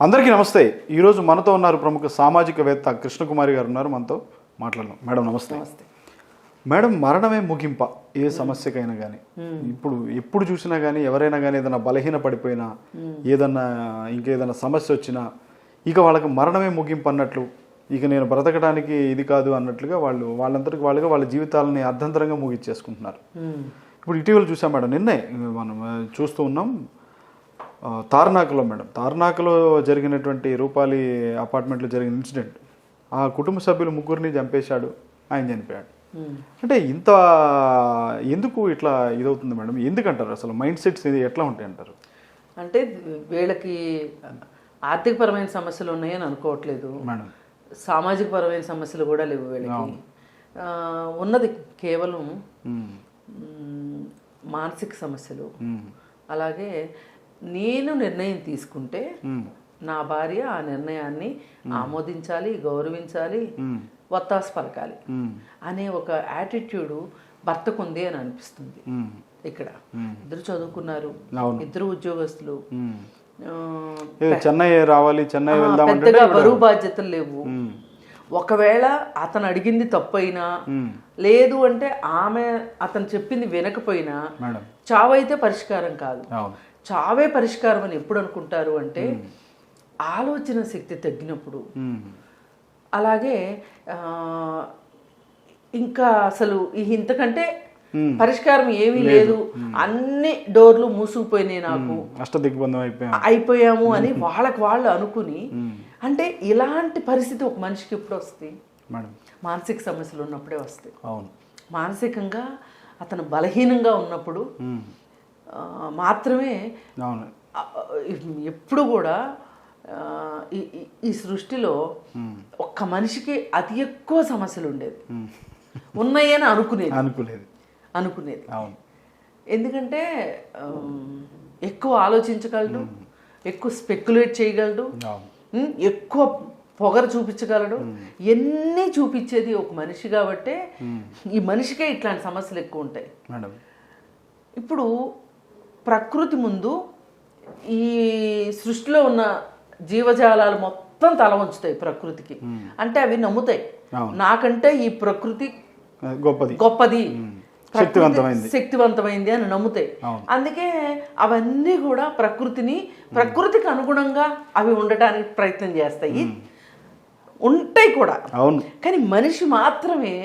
అందరికీ నమస్తే. ఈరోజు మనతో ఉన్నారు ప్రముఖ సామాజికవేత్త కృష్ణకుమారి గారు ఉన్నారు. మనతో మాట్లాడదాం. మేడం నమస్తే. నమస్తే మేడం, మరణమే ముగింప ఏ సమస్యకైనా కానీ. ఇప్పుడు ఎప్పుడు చూసినా కానీ ఎవరైనా కానీ ఏదైనా బలహీన పడిపోయినా, ఏదన్నా ఇంకేదైనా సమస్య వచ్చినా ఇక వాళ్ళకి మరణమే ముగింపు అన్నట్లు, ఇక నేను బ్రతకడానికి ఇది కాదు అన్నట్లుగా వాళ్ళంతటికి వాళ్ళుగా వాళ్ళ జీవితాలని అర్ధంతరంగా ముగించేసుకుంటున్నారు. ఇప్పుడు ఇటీవల చూసాం మేడం, నిన్నే మనం చూస్తూ ఉన్నాం తార్నాకలో. మేడం, తార్నాకలో జరిగినటువంటి రూపాలి అపార్ట్మెంట్లో జరిగిన ఇన్సిడెంట్, ఆ కుటుంబ సభ్యులు ముగ్గురిని చంపేశాడు, ఆయన చనిపోయాడు. అంటే ఇంత ఎందుకు ఇట్లా ఇదవుతుంది మేడం? ఎందుకంటారు? అసలు మైండ్ సెట్స్ ఎట్లా ఉంటాయి అంటారు? అంటే వీళ్ళకి ఆర్థికపరమైన సమస్యలు ఉన్నాయని అనుకోవట్లేదు మేడం, సామాజిక పరమైన సమస్యలు కూడా లేవు వీళ్ళకి. ఉన్నది కేవలం మానసిక సమస్యలు. అలాగే నేను నిర్ణయం తీసుకుంటే నా భార్య ఆ నిర్ణయాన్ని ఆమోదించాలి, గౌరవించాలి, వత్తాసు పలకాలి అనే ఒక యాటిట్యూడ్ భర్తకు ఉంది అని అనిపిస్తుంది. ఇక్కడ ఇద్దరు చదువుకున్నారు, ఇద్దరు ఉద్యోగస్తులు, చెన్నై రావాలి, చెన్నై పెద్దగా బరువు బాధ్యతలు లేవు. ఒకవేళ అతను అడిగింది తప్పైనా, లేదు అంటే ఆమె అతను చెప్పింది వినకపోయినా, చావైతే పరిష్కారం కాదు. చావే పరిష్కారం అని ఎప్పుడు అనుకుంటారు అంటే ఆలోచన శక్తి తగ్గినప్పుడు. అలాగే ఇంకా అసలు ఇంతకంటే పరిష్కారం ఏమీ లేదు, అన్ని డోర్లు మూసుకుపోయినాయి, నాకు అష్టదిగ్బంధం అయిపోయాము అని వాళ్ళకి వాళ్ళు అనుకుని. అంటే ఇలాంటి పరిస్థితి ఒక మనిషికి ఎప్పుడు వస్తుంది? మానసిక సమస్యలు ఉన్నప్పుడే వస్తాయి. మానసికంగా అతను బలహీనంగా ఉన్నప్పుడు మాత్రమే. ఎప్పుడు కూడా ఈ సృష్టిలో ఒక్క మనిషికి అతి ఎక్కువ సమస్యలు ఉండేది, ఉన్నాయని అనుకునేది. ఎందుకంటే ఎక్కువ ఆలోచించగలడు, ఎక్కువ స్పెక్యులేట్ చేయగలడు, ఎక్కువ పొగరు చూపించగలడు, ఎన్ని చూపించేది ఒక మనిషి కాబట్టే ఈ మనిషికే ఇట్లాంటి సమస్యలు ఎక్కువ ఉంటాయి. ఇప్పుడు ప్రకృతి ముందు ఈ సృష్టిలో ఉన్న జీవజాలాలు మొత్తం తల వంచుతాయి ప్రకృతికి. అంటే అవి నమ్ముతాయి, నాకంటే ఈ ప్రకృతి గొప్పది, శక్తివంతమైంది అని నమ్ముతాయి. అందుకే అవన్నీ కూడా ప్రకృతికి అనుగుణంగా అవి ఉండటానికి ప్రయత్నం చేస్తాయి, ఉంటాయి కూడా. కానీ మనిషి మాత్రమే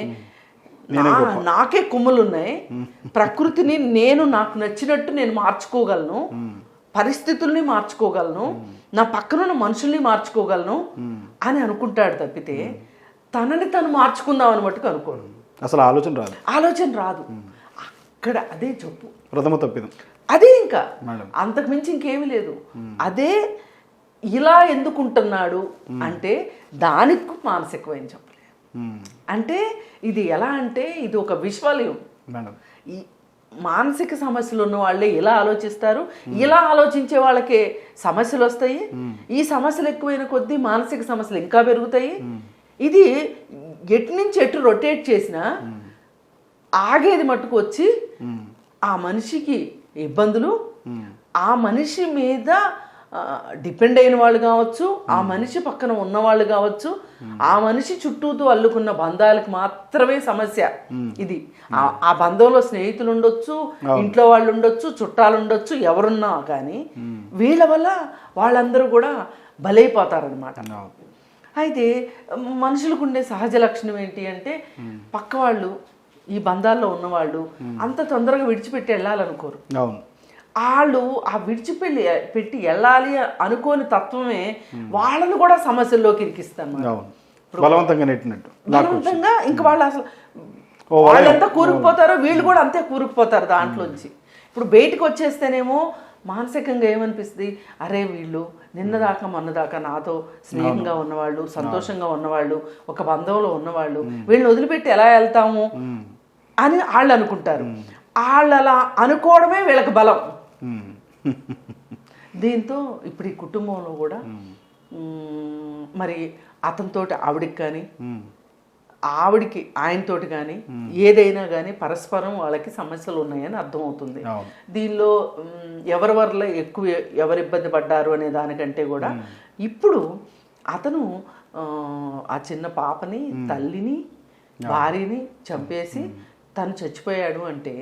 నాకే కొమ్ములు ఉన్నాయి, ప్రకృతిని నాకు నచ్చినట్టు నేను మార్చుకోగలను, పరిస్థితుల్ని మార్చుకోగలను, నా పక్కనున్న మనుషుల్ని మార్చుకోగలను అని అనుకుంటాడు తప్పితే తనని తను మార్చుకుందాం అని మట్టుకు అనుకోడు. అసలు ఆలోచన రాదు. అక్కడ అదే చెప్పు, ప్రథమ తప్పిదం అదే. ఇంకా అంతకు మించి ఇంకేమీ లేదు. అదే ఇలా ఎందుకుంటున్నాడు అంటే దానికి మానసికమైన చెప్పలేదు. అంటే ఇది ఎలా అంటే ఇది ఒక విశ్వలయం. ఈ మానసిక సమస్యలు ఉన్న వాళ్ళే ఇలా ఆలోచిస్తారు, ఇలా ఆలోచించే వాళ్ళకే సమస్యలు వస్తాయి. ఈ సమస్యలు ఎక్కువైన కొద్దీ మానసిక సమస్యలు ఇంకా పెరుగుతాయి. ఇది ఎటు నుంచి ఎటు రొటేట్ చేసినా ఆగేది మట్టుకు వచ్చి ఆ మనిషికి ఇబ్బందులు, ఆ మనిషి మీద డిపెండ్ అయిన వాళ్ళు కావచ్చు, ఆ మనిషి పక్కన ఉన్నవాళ్ళు కావచ్చు, ఆ మనిషి చుట్టూతో అల్లుకున్న బంధాలకు మాత్రమే సమస్య ఇది. ఆ బంధంలో స్నేహితులు ఉండొచ్చు, ఇంట్లో వాళ్ళు ఉండొచ్చు, చుట్టాలు ఉండొచ్చు, ఎవరున్నా కానీ వీళ్ళ వల్ల వాళ్ళందరూ కూడా బలైపోతారనమాట. అయితే మనుషులకు ఉండే సహజ లక్షణం ఏంటి అంటే పక్క వాళ్ళు, ఈ బంధాల్లో ఉన్నవాళ్ళు అంత తొందరగా విడిచిపెట్టి వెళ్ళాలనుకోరు. వాళ్ళు ఆ విడిచిపెట్టి వెళ్ళాలి అనుకోని తత్వమే వాళ్ళను కూడా సమస్యల్లోకి ఇరికిస్తాను. బలవంతంగా ఇంకా వాళ్ళు అసలు వాళ్ళు ఎంత కూరుకుపోతారో వీళ్ళు కూడా అంతే కూరుకుపోతారు దాంట్లోంచి. ఇప్పుడు బయటకు వచ్చేస్తేనేమో మానసికంగా ఏమనిపిస్తుంది, అరే వీళ్ళు నిన్నదాకా మొన్నదాకా నాతో స్నేహంగా ఉన్నవాళ్ళు, సంతోషంగా ఉన్నవాళ్ళు, ఒక బంధంలో ఉన్నవాళ్ళు, వీళ్ళని వదిలిపెట్టి ఎలా వెళ్తాము అని వాళ్ళు అనుకుంటారు. వాళ్ళు అలా అనుకోవడమే వీళ్ళకి బలం. దీంతో ఇప్పుడు ఈ కుటుంబంలో కూడా మరి అతనితోటి ఆవిడికి కానీ ఆవిడికి ఆయనతోటి కానీ ఏదైనా కానీ పరస్పరం వాళ్ళకి సమస్యలు ఉన్నాయని అర్థమవుతుంది. దీనిలో ఎవరి వల్ల ఎక్కువ ఎవరు ఇబ్బంది పడ్డారు అనే దానికంటే కూడా ఇప్పుడు అతను ఆ చిన్న పాపని, తల్లిని, భార్యని చంపేసి తను చచ్చిపోయాడు అంటే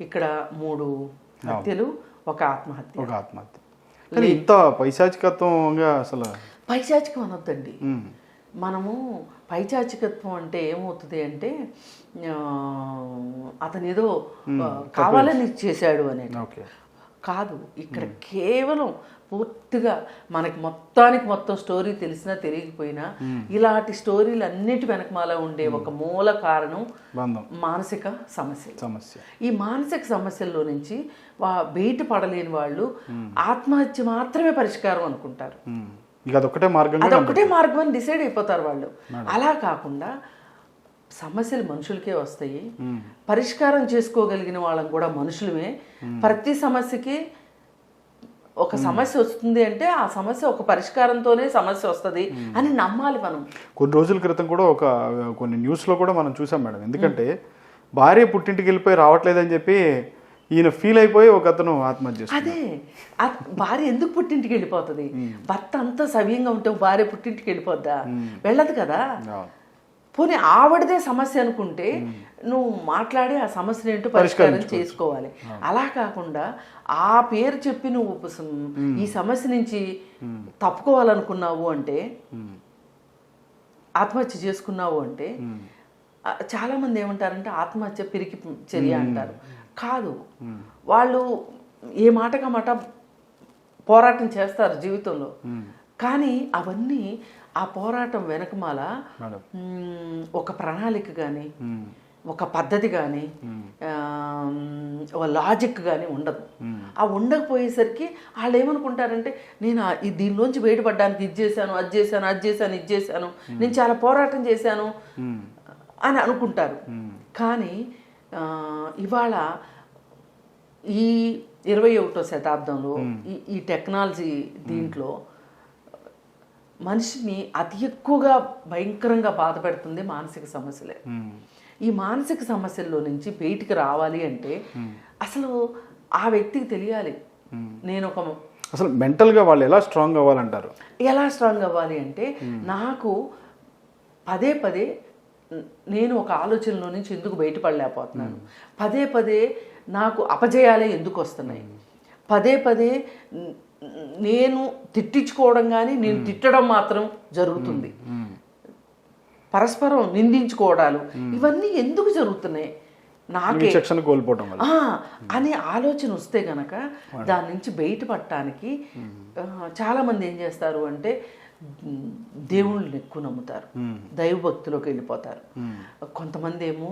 ఇక్కడ 3 హత్యలు, ఒక ఆత్మహత్య. కానీ ఇంత పైశాచికత్వంగా అసలు పైశాచికం అనొద్దండి. మనము పైచాచికత్వం అంటే ఏమవుతుంది అంటే అతను ఏదో కావాలని చేశాడు అనేది కాదు. ఇక్కడ కేవలం పూర్తిగా మనకి మొత్తం స్టోరీ తెలిసినా తెలియకపోయినా ఇలాంటి స్టోరీలు అన్నిటి వెనకమాల ఉండే ఒక మూల కారణం మానసిక సమస్య. ఈ మానసిక సమస్యల్లో నుంచి బయటపడలేని వాళ్ళు ఆత్మహత్య మాత్రమే పరిష్కారం అనుకుంటారు. అదొక్కటే మార్గం అని డిసైడ్ అయిపోతారు వాళ్ళు. అలా కాకుండా సమస్యలు మనుషులకే వస్తాయి, పరిష్కారం చేసుకోగలిగిన వాళ్ళం కూడా మనుషులమే. ప్రతి సమస్యకి ఒక సమస్య వస్తుంది అంటే ఆ సమస్య ఒక పరిష్కారంతోనే సమస్య వస్తుంది అని నమ్మాలి మనం. కొన్ని రోజుల క్రితం కూడా కొన్ని న్యూస్లో కూడా మనం చూసాం మేడం. ఎందుకంటే భార్య పుట్టింటికి వెళ్ళిపోయి రావట్లేదని చెప్పి ఈయన ఫీల్ అయిపోయి ఒక అతను ఆత్మహత్య. అదే భార్య ఎందుకు పుట్టింటికి వెళ్ళిపోతుంది? భర్త అంతా సవ్యంగా ఉంటే భార్య పుట్టింటికి వెళ్ళిపోద్దా? వెళ్ళదు కదా. పోనీ ఆవిడదే సమస్య అనుకుంటే నువ్వు మాట్లాడి ఆ సమస్యను ఏంటో పరిష్కారం చేసుకోవాలి. అలా కాకుండా ఆ పేరు చెప్పి నువ్వు ఈ సమస్య నుంచి తప్పుకోవాలనుకున్నావు అంటే, ఆత్మహత్య చేసుకున్నావు అంటే, చాలా మంది ఏమంటారంటే ఆత్మహత్య పిరికి చర్య అంటారు. కాదు, వాళ్ళు ఏ మాటగా మాట పోరాటం చేస్తారు జీవితంలో. కానీ అవన్నీ ఆ పోరాటం వెనకమాల ఒక ప్రణాళిక కానీ, ఒక పద్ధతి కానీ, ఒక లాజిక్ కానీ ఉండదు. ఆ ఉండకపోయేసరికి వాళ్ళు ఏమనుకుంటారంటే నేను దీనిలోంచి బయటపడడానికి ఇది చేశాను, అది చేశాను, నేను చాలా పోరాటం చేశాను అని అనుకుంటారు. కానీ ఇవాళ ఈ 21వ శతాబ్దంలో ఈ టెక్నాలజీ దీంట్లో మనిషిని అతి ఎక్కువగా భయంకరంగా బాధపెడుతుంది మానసిక సమస్యలే. ఈ మానసిక సమస్యల్లో నుంచి బయటికి రావాలి అంటే అసలు ఆ వ్యక్తికి తెలియాలి. నేను అసలు మెంటల్గా వాళ్ళు ఎలా స్ట్రాంగ్ అవ్వాలంటారు? ఎలా స్ట్రాంగ్ అవ్వాలి అంటే నాకు పదే నేను ఒక ఆలోచనలో నుంచి ఎందుకు బయటపడలేకపోతున్నాను, పదే నాకు అపజయాలే ఎందుకు వస్తున్నాయి, పదే నేను తిట్టించుకోవడం కానీ నేను తిట్టడం మాత్రం జరుగుతుంది, పరస్పరం నిందించుకోవడాలు ఇవన్నీ ఎందుకు జరుగుతున్నాయి నాకే అనే ఆలోచన వస్తే గనక దాని నుంచి బయటపడటానికి చాలామంది ఏం చేస్తారు అంటే దేవుళ్ళని ఎక్కువ నమ్ముతారు, దైవభక్తిలోకి వెళ్ళిపోతారు. కొంతమంది ఏమో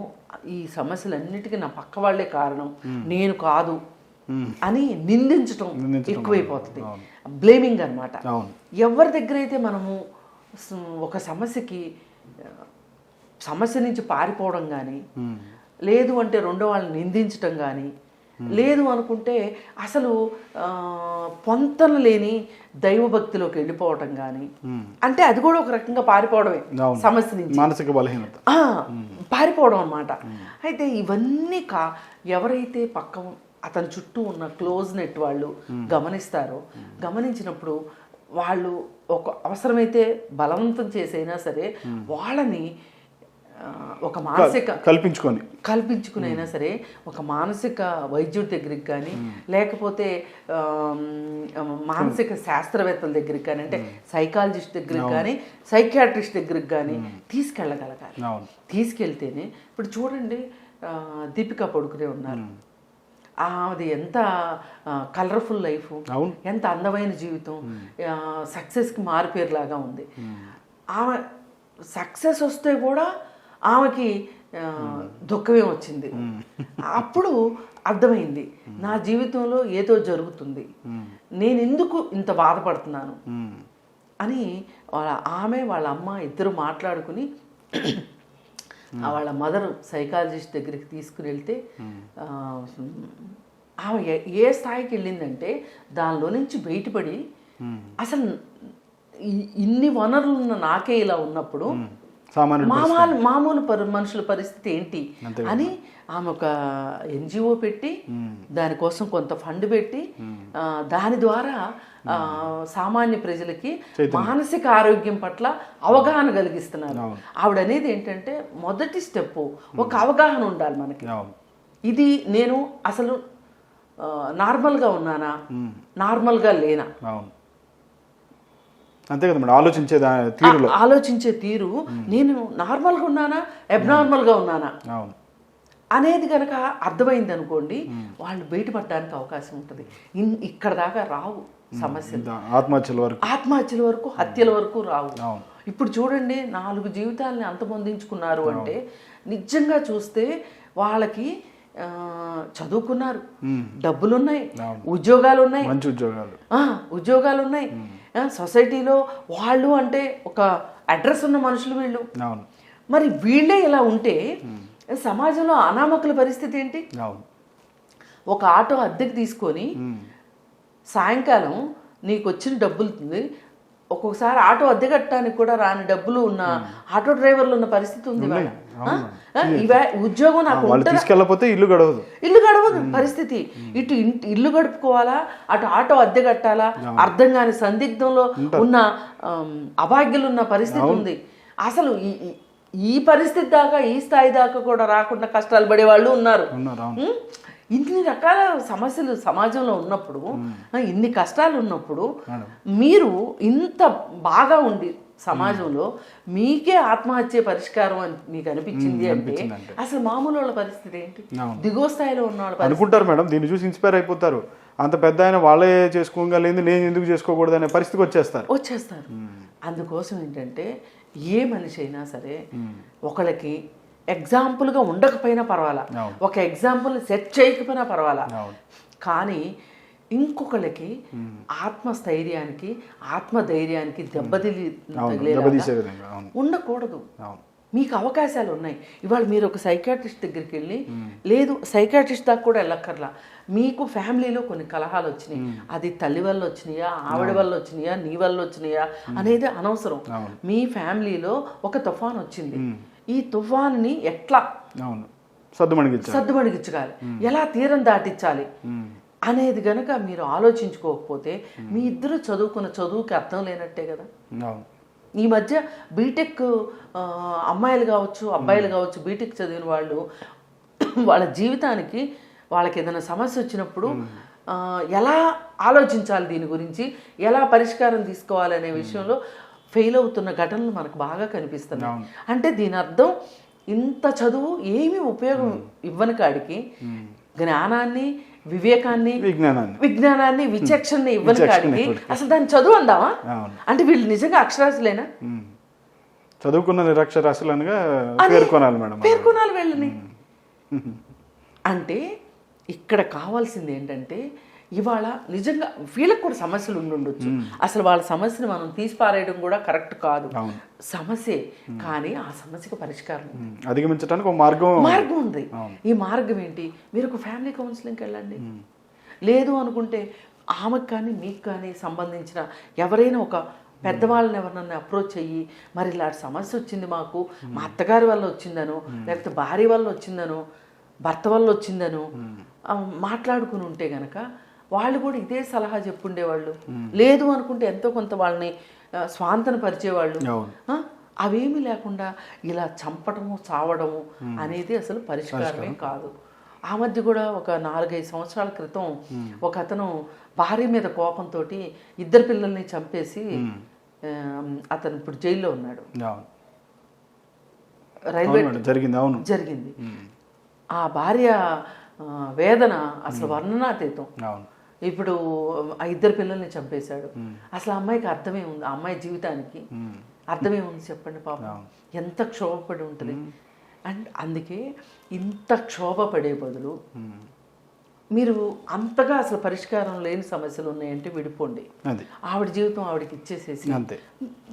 ఈ సమస్యలన్నిటికీ నా పక్క వాళ్ళే కారణం, నేను కాదు అని నిందించటం ఎక్కువైపోతుంది. బ్లేమింగ్ అనమాట. ఎవరి దగ్గర అయితే మనము ఒక సమస్య నుంచి పారిపోవడం కానీ, లేదు అంటే రెండో వాళ్ళని నిందించటం కానీ, లేదు అనుకుంటే అసలు పొంతన లేని దైవభక్తిలోకి వెళ్ళిపోవటం కానీ, అంటే అది కూడా ఒక రకంగా పారిపోవడమే సమస్య నుంచి, మానసిక బలహీనత పారిపోవడం అన్నమాట. అయితే ఇవన్నీ ఎవరైతే అతని చుట్టూ ఉన్న క్లోజ్ నెట్ వాళ్ళు గమనించినప్పుడు వాళ్ళు ఒక అవసరమైతే బలవంతం చేసైనా సరే వాళ్ళని ఒక మానసిక కల్పించుకునైనా సరే ఒక మానసిక వైద్యుడి దగ్గరికి కానీ, లేకపోతే మానసిక శాస్త్రవేత్తల దగ్గరికి కానీ, అంటే సైకాలజిస్ట్ దగ్గరికి కానీ, సైకియాట్రిస్ట్ దగ్గరికి కానీ తీసుకెళ్ళగలగాలి. తీసుకెళ్తేనే ఇప్పుడు చూడండి, దీపికా పడుకునే ఉన్నారు, అది ఎంత కలర్ఫుల్ లైఫ్, ఎంత అందమైన జీవితం, సక్సెస్కి మారుపేరులాగా ఉంది. ఆమె సక్సెస్ వస్తే కూడా ఆమెకి దుఃఖమే వచ్చింది. అప్పుడు అర్థమైంది నా జీవితంలో ఏదో జరుగుతుంది, నేను ఎందుకు ఇంత బాధపడుతున్నాను అని వాళ్ళ అమ్మ ఇద్దరు మాట్లాడుకుని వాళ్ళ మదర్ సైకాలజిస్ట్ దగ్గరికి తీసుకుని వెళ్తే ఆమె ఏ స్థాయికి వెళ్ళిందంటే దానిలో నుంచి బయటపడి అసలు ఇన్ని వనరులు ఉన్న నాకే ఇలా ఉన్నప్పుడు సామాన్యుడు మామూలు మనుషుల పరిస్థితి ఏంటి అని ఆమె ఒక ఎన్జిఓ పెట్టి దానికోసం కొంత ఫండ్ పెట్టి దాని ద్వారా సామాన్య ప్రజలకి మానసిక ఆరోగ్యం పట్ల అవగాహన కలిగిస్తున్నారు. ఆవిడ అనేది ఏంటంటే మొదటి స్టెప్ ఒక అవగాహన ఉండాలి మనకి. ఇది నేను అసలు నార్మల్గా ఉన్నానా, నార్మల్గా లేనా, అంతే కదా మేడం. ఆలోచించే తీరు నేను నార్మల్గా ఉన్నానా, అబ్నార్మల్గా ఉన్నానా అనేది కనుక అర్థమైంది అనుకోండి, వాళ్ళు బయటపడడానికి అవకాశం ఉంటుంది. ఇక్కడ దాకా రావు సమస్యలు, ఆత్మహత్యల వరకు హత్యల వరకు రావు. ఇప్పుడు చూడండి, 4 జీవితాలని అంతమొందించుకున్నారు అంటే నిజంగా చూస్తే వాళ్ళకి చదువుకున్నారు, డబ్బులున్నాయి, ఉద్యోగాలు ఉన్నాయి, ఉద్యోగాలు ఉన్నాయి, సొసైటీలో వాళ్ళు అంటే ఒక అడ్రస్ ఉన్న మనుషులు వీళ్ళు. మరి వీళ్ళే ఇలా ఉంటే సమాజంలో అనామకుల పరిస్థితి ఏంటి? ఒక ఆటో అద్దెకి తీసుకొని సాయంకాలం నీకు వచ్చిన డబ్బులు, ఒక్కొక్కసారి ఆటో అద్దె కట్టడానికి కూడా రాని డబ్బులు ఉన్న ఆటో డ్రైవర్లు ఉన్న పరిస్థితి ఉంది. ఉద్యోగం నాకు తీసుకెళ్ళకపోతే ఇల్లు గడవదు పరిస్థితి. ఇటు ఇల్లు గడుపుకోవాలా, అటు ఆటో అద్దె కట్టాలా, అర్థం కాని సందిగ్ధంలో ఉన్న అభాగ్యులు ఉన్న పరిస్థితి ఉంది. అసలు ఈ పరిస్థితి దాకా, ఈ స్థాయి దాకా కూడా రాకుండా కష్టాలు పడే వాళ్ళు ఉన్నారు. ఇన్ని రకాల సమస్యలు సమాజంలో ఉన్నప్పుడు, ఇన్ని కష్టాలు ఉన్నప్పుడు మీరు ఇంత బాగా ఉండి సమాజంలో మీకే ఆత్మహత్య పరిష్కారం అని మీకు అనిపించింది అంటే అసలు మామూలు వాళ్ళ పరిస్థితి ఏంటి? దిగువ స్థాయిలో ఉన్న వాళ్ళు అనుకుంటారు మేడం, దీన్ని చూసి ఇన్స్పైర్ అయిపోతారు. అంత పెద్ద ఆయన వాళ్ళే చేసుకోగలేదు, నేను ఎందుకు చేసుకోకూడదు అనే పరిస్థితికి వచ్చేస్తారు. అందుకోసం ఏంటంటే ఏ మనిషి అయినా సరే ఒకళ్ళకి ఎగ్జాంపుల్గా ఉండకపోయినా పర్వాలా, ఒక ఎగ్జాంపుల్ సెట్ చేయకపోయినా పర్వాలా, కానీ ఇంకొకళ్ళకి ఆత్మస్థైర్యానికి, ఆత్మధైర్యానికి ఉండకూడదు. మీకు అవకాశాలు ఉన్నాయి. ఇవాళ మీరు ఒక సైకాట్రిస్ట్ దగ్గరికి వెళ్ళి, లేదు సైకాట్రిస్ట్ దాకా కూడా వెళ్ళక్కర్లా, మీకు ఫ్యామిలీలో కొన్ని కలహాలు వచ్చినాయి, అది తల్లి వల్ల వచ్చినాయా, ఆవిడ వల్ల వచ్చినాయా, నీ వల్ల వచ్చినాయా అనేది అనవసరం. మీ ఫ్యామిలీలో ఒక తుఫాన్ వచ్చింది, ఈ తుఫాన్ని ఎట్లా సద్దుమణిగించాలి, ఎలా తీరం దాటించాలి అనేది గనక మీరు ఆలోచించుకోకపోతే మీ ఇద్దరు చదువుకున్న చదువుకి అర్థం లేనట్టే కదా. ఈ మధ్య బీటెక్ అమ్మాయిలు కావచ్చు, అబ్బాయిలు కావచ్చు, బీటెక్ చదివిన వాళ్ళు వాళ్ళ జీవితానికి వాళ్ళకి ఏదైనా సమస్య వచ్చినప్పుడు ఎలా ఆలోచించాలి, దీని గురించి ఎలా పరిష్కారం తీసుకోవాలనే విషయంలో ఫెయిల్ అవుతున్న ఘటనలు మనకు బాగా కనిపిస్తున్నాయి. అంటే దీని అర్థం ఇంత చదువు ఏమీ ఉపయోగం ఇవ్వని కాడికి, జ్ఞానాన్ని, వివేకాన్ని, విజ్ఞానాన్ని, విచక్షణని ఇవ్వని కాడికి అసలు దాన్ని చదువు అందామా? అంటే వీళ్ళు నిజంగా అక్షరాస్యులేనా? చదువుకున్న నిరక్షరాస్యులుగా పేర్కొనాలి వీళ్ళని. అంటే ఇక్కడ కావాల్సింది ఏంటంటే ఇవాళ నిజంగా వీళ్ళకి కూడా సమస్యలు ఉండొచ్చు. అసలు వాళ్ళ సమస్యను మనం తీసిపారేయడం కూడా కరెక్ట్ కాదు, సమస్యే. కానీ ఆ సమస్యకు పరిష్కారం అధిగమించడానికి ఒక మార్గం ఉంది. ఈ మార్గం ఏంటి? మీరు ఒక ఫ్యామిలీ కౌన్సిలింగ్కి వెళ్ళండి. లేదు అనుకుంటే ఆమెకు కానీ మీకు కానీ సంబంధించిన ఎవరైనా ఒక పెద్దవాళ్ళని ఎవరినన్నా అప్రోచ్ అయ్యి, మరి ఇలాంటి సమస్య వచ్చింది మాకు, మా అత్తగారి వల్ల వచ్చిందనో, లేకపోతే భార్య వల్ల వచ్చిందనో, భర్త వల్ల వచ్చిందనో మాట్లాడుకుని ఉంటే గనక వాళ్ళు కూడా ఇదే సలహా చెప్పుండేవాళ్ళు. లేదు అనుకుంటే ఎంతో కొంత వాళ్ళని స్వాంతన పరిచేవాళ్ళు. అవేమీ లేకుండా ఇలా చంపడము, చావడము అనేది అసలు పరిష్కారమే కాదు. ఆ మధ్య కూడా ఒక 4-5 సంవత్సరాల క్రితం ఒక అతను భార్య మీద కోపంతో 2 పిల్లల్ని చంపేసి అతను ఇప్పుడు జైల్లో ఉన్నాడు. రైల్వే జరిగింది. ఆ భార్య వేదన అసలు వర్ణనాతీతం. ఇప్పుడు ఆ 2 పిల్లల్ని చంపేశాడు. అసలు ఆ అమ్మాయికి అర్థమే ఉంది, ఆ అమ్మాయి జీవితానికి అర్థమే ఉంది చెప్పండి. పాపం ఎంత క్షోభపడి ఉంటుంది. అండ్ అందుకే ఇంత క్షోభపడే బదులు మీరు అంతగా అసలు పరిష్కారం లేని సమస్యలు ఉన్నాయంటే విడిపోండి, ఆవిడ జీవితం ఆవిడకి ఇచ్చేసేసి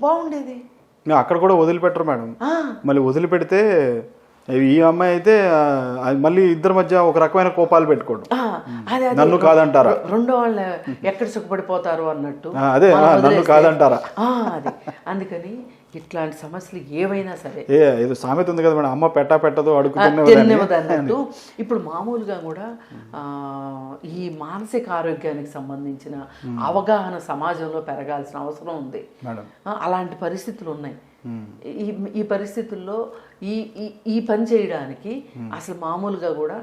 బాగుండేది. అక్కడ కూడా వదిలిపెట్టరు మేడం. మళ్ళీ వదిలిపెడితే ఈ అమ్మాయి అయితే మళ్ళీ ఇద్దరి మధ్య ఒక రకమైన కోపాలు పెట్టుకోవడం. అదే అదే నన్ను కాదంటారా? రెండో వాళ్ళు ఎక్కడ సుఖపడిపోతారు అన్నట్టు అదే మనం నన్ను వదిలేస్తే- కాదంటారా? అది అందుకని ఇట్లాంటి సమస్యలు ఏవైనా సరే ఏదో సామెత ఉంది కదా మేడం, అమ్మ పెట్టదు తిన్నవద్దు అన్నట్టు ఇప్పుడు మామూలుగా కూడా ఈ మానసిక ఆరోగ్యానికి సంబంధించిన అవగాహన సమాజంలో పెరగాల్సిన అవసరం ఉంది. అలాంటి పరిస్థితులు ఉన్నాయి. ఈ పరిస్థితుల్లో ఈ పని చేయడానికి అసలు మామూలుగా కూడా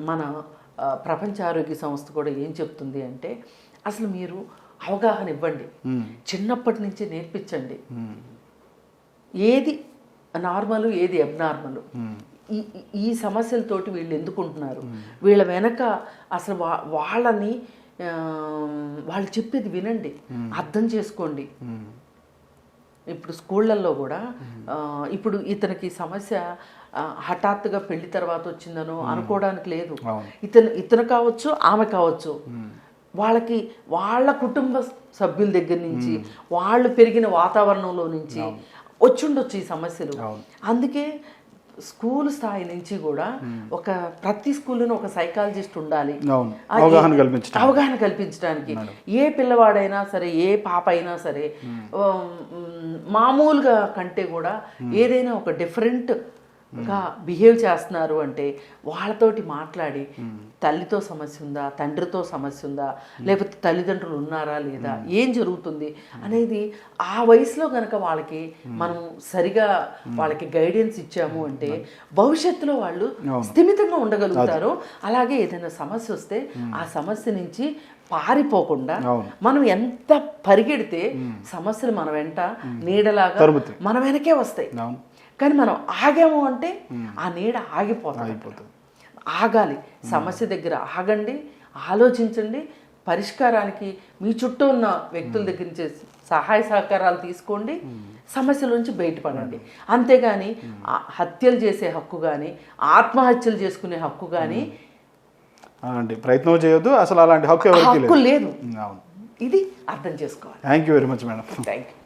మన ప్రపంచ ఆరోగ్య సంస్థ కూడా ఏం చెప్తుంది అంటే అసలు మీరు అవగాహన ఇవ్వండి, చిన్నప్పటి నుంచే నేర్పించండి ఏది నార్మల్ ఏది అబ్నార్మల్, ఈ సమస్యలతోటి వీళ్ళు ఎందుకుంటున్నారు, వీళ్ళ వెనక అసలు వాళ్ళని వాళ్ళు చెప్పేది వినండి, అర్థం చేసుకోండి. ఇప్పుడు స్కూళ్ళల్లో కూడా ఇప్పుడు ఇతనికి సమస్య హఠాత్తుగా పెళ్లి తర్వాత వచ్చిందనో అనుకోవడానికి లేదు. ఇతను కావచ్చు ఆమె కావచ్చు, వాళ్ళ కుటుంబ సభ్యుల దగ్గర నుంచి వాళ్ళు పెరిగిన వాతావరణంలో నుంచి వచ్చుండొచ్చు ఈ సమస్యలు. అందుకే స్కూల్ స్థాయి నుంచి కూడా ప్రతి స్కూల్లోనూ ఒక సైకాలజిస్ట్ ఉండాలి అవగాహన కల్పించడానికి. ఏ పిల్లవాడైనా సరే ఏ పాప అయినా సరే మామూలుగా కంటే కూడా ఏదైనా ఒక డిఫరెంట్ గా బిహేవ్ చేస్తున్నారు అంటే వాళ్ళతోటి మాట్లాడి తల్లితో సమస్య ఉందా, తండ్రితో సమస్య ఉందా, లేకపోతే తల్లిదండ్రులు ఉన్నారా లేదా, ఏం జరుగుతుంది అనేది ఆ వయసులో గనక వాళ్ళకి మనం సరిగా వాళ్ళకి గైడెన్స్ ఇచ్చాము అంటే భవిష్యత్తులో వాళ్ళు స్థిమితంగా ఉండగలుగుతారు. అలాగే ఏదైనా సమస్య వస్తే ఆ సమస్య నుంచి పారిపోకుండా మనం ఎంత పరిగెడితే సమస్యలు మన వెంట నీడలాగా మన వెనకే వస్తాయి. కానీ మనం ఆగాము అంటే ఆ నీడ ఆగిపోతుంది. ఆగాలి, సమస్య దగ్గర ఆగండి, ఆలోచించండి, పరిష్కారానికి మీ చుట్టూ ఉన్న వ్యక్తుల దగ్గర నుంచి సహాయ సహకారాలు తీసుకోండి, సమస్యల నుంచి బయటపడండి. అంతేగాని హత్యలు చేసే హక్కు కానీ ఆత్మహత్యలు చేసుకునే హక్కు కానీ ప్రయత్నం చేయొద్దు, అసలు అలాంటి హక్కు ఎవరికి లేదు. ఇది అర్థం చేసుకోవాలి. Thank you very much madam. Thank you.